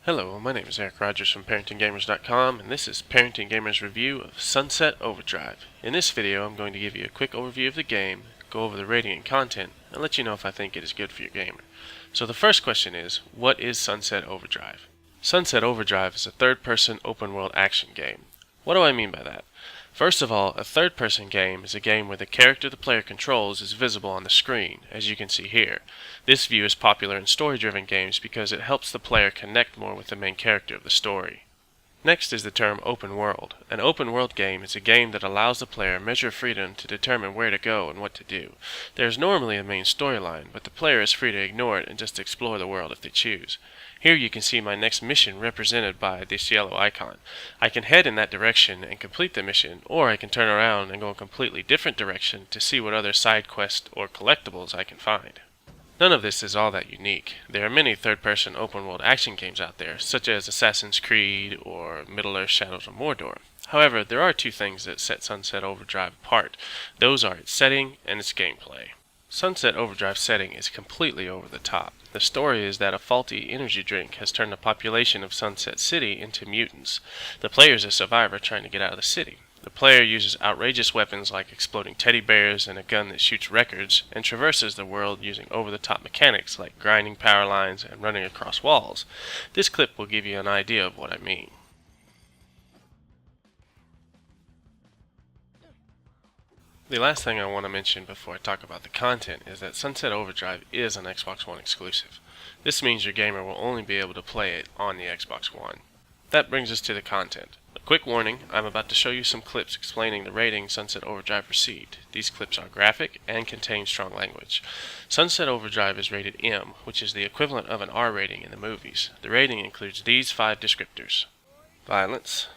Hello, my name is Eric Rogers from ParentingGamers.com, and this is Parenting Gamers' review of Sunset Overdrive. In this video, I'm going to give you a quick overview of the game, go over the rating and content, and let you know if I think it is good for your gamer. So the first question is, what is Sunset Overdrive? Sunset Overdrive is a third-person open-world action game. What do I mean by that? First of all, a third-person game is a game where the character the player controls is visible on the screen, as you can see here. This view is popular in story-driven games because it helps the player connect more with the main character of the story. Next is the term open world. An open world game is a game that allows the player measure freedom to determine where to go and what to do. There is normally a main storyline, but the player is free to ignore it and just explore the world if they choose. Here you can see my next mission represented by this yellow icon. I can head in that direction and complete the mission, or I can turn around and go a completely different direction to see what other side quests or collectibles I can find. None of this is all that unique. There are many third-person open-world action games out there, such as Assassin's Creed or Middle-earth: Shadows of Mordor. However, there are two things that set Sunset Overdrive apart. Those are its setting and its gameplay. Sunset Overdrive's setting is completely over the top. The story is that a faulty energy drink has turned the population of Sunset City into mutants. The player is a survivor trying to get out of the city. The player uses outrageous weapons like exploding teddy bears and a gun that shoots records, and traverses the world using over-the-top mechanics like grinding power lines and running across walls. This clip will give you an idea of what I mean. The last thing I want to mention before I talk about the content is that Sunset Overdrive is an Xbox One exclusive. This means your gamer will only be able to play it on the Xbox One. That brings us to the content. A quick warning, I'm about to show you some clips explaining the rating Sunset Overdrive received. These clips are graphic and contain strong language. Sunset Overdrive is rated M, which is the equivalent of an R rating in the movies. The rating includes these 5 descriptors: violence,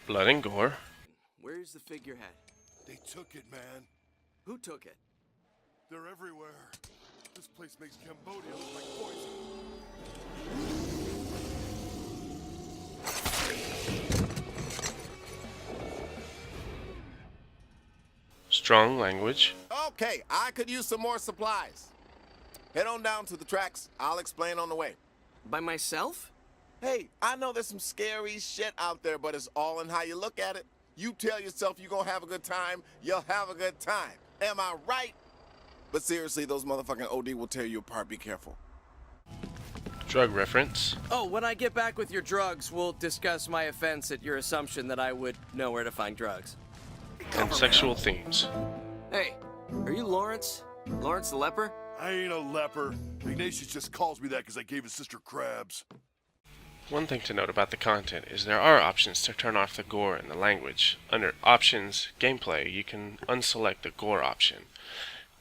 blood and gore, Where's the figurehead? They took it, man. Who took it? They're everywhere. This place makes Cambodia look like poison. strong language, Okay, I could use some more supplies. Head on down to the tracks. I'll explain on the way. By myself? Hey, I know there's some scary shit out there, but it's all in how you look at it. You tell yourself you're gonna have a good time, you'll have a good time. Am I right? But seriously, those motherfucking OD will tear you apart. Be careful. drug reference, Oh, when I get back with your drugs, we'll discuss my offense at your assumption that I would know where to find drugs. and sexual themes. Hey, are you Lawrence? Lawrence the leper? I ain't a leper. Ignatius just calls me that because I gave his sister crabs. One thing to note about the content is there are options to turn off the gore and the language. Under Options, Gameplay, you can unselect the gore option.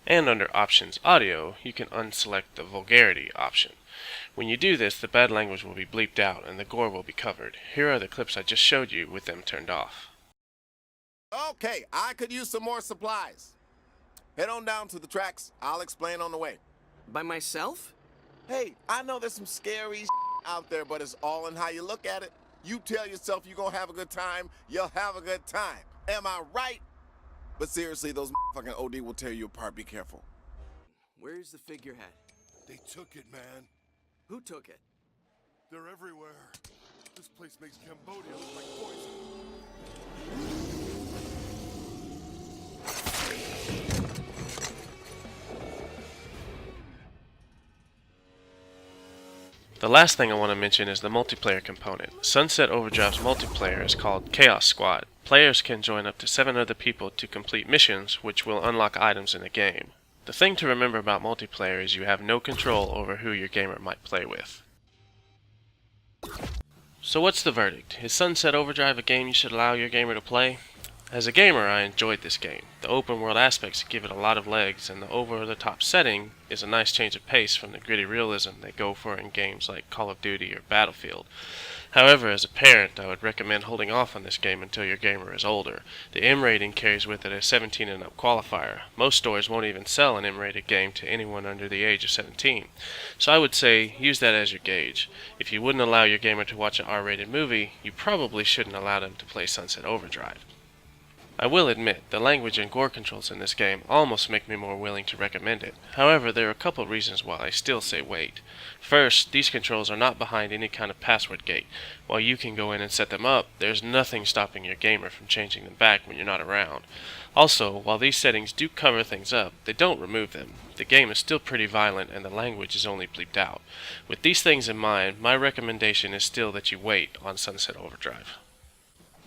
And under Options, Audio, you can unselect the Vulgarity option. When you do this, the bad language will be bleeped out and the gore will be covered. Here are the clips I just showed you with them turned off. Okay, I could use some more supplies. Head on down to the tracks. I'll explain on the way. By myself? Hey, I know there's some scary out there, but it's all in how you look at it. You tell yourself you're gonna have a good time, you'll have a good time. Am I right? But seriously, those fucking OD will tear you apart. Be careful. Where's the figurehead? They took it, man. Who took it? They're everywhere. This place makes Cambodia look like poison. The last thing I want to mention is the multiplayer component. Sunset Overdrive's multiplayer is called Chaos Squad. Players can join up to 7 other people to complete missions, which will unlock items in the game. The thing to remember about multiplayer is you have no control over who your gamer might play with. So what's the verdict? Is Sunset Overdrive a game you should allow your gamer to play? As a gamer, I enjoyed this game. The open world aspects give it a lot of legs, and the over-the-top setting is a nice change of pace from the gritty realism they go for in games like Call of Duty or Battlefield. However, as a parent, I would recommend holding off on this game until your gamer is older. The M rating carries with it a 17 and up qualifier. Most stores won't even sell an M-rated game to anyone under the age of 17. So I would say use that as your gauge. If you wouldn't allow your gamer to watch an R-rated movie, you probably shouldn't allow them to play Sunset Overdrive. I will admit, the language and gore controls in this game almost make me more willing to recommend it. However, there are a couple reasons why I still say wait. First, these controls are not behind any kind of password gate. While you can go in and set them up, there's nothing stopping your gamer from changing them back when you're not around. Also, while these settings do cover things up, they don't remove them. The game is still pretty violent and the language is only bleeped out. With these things in mind, my recommendation is still that you wait on Sunset Overdrive.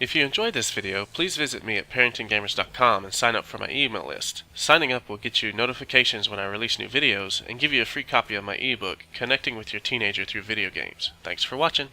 If you enjoyed this video, please visit me at parentinggamers.com and sign up for my email list. Signing up will get you notifications when I release new videos and give you a free copy of my ebook, Connecting with Your Teenager Through Video Games. Thanks for watching.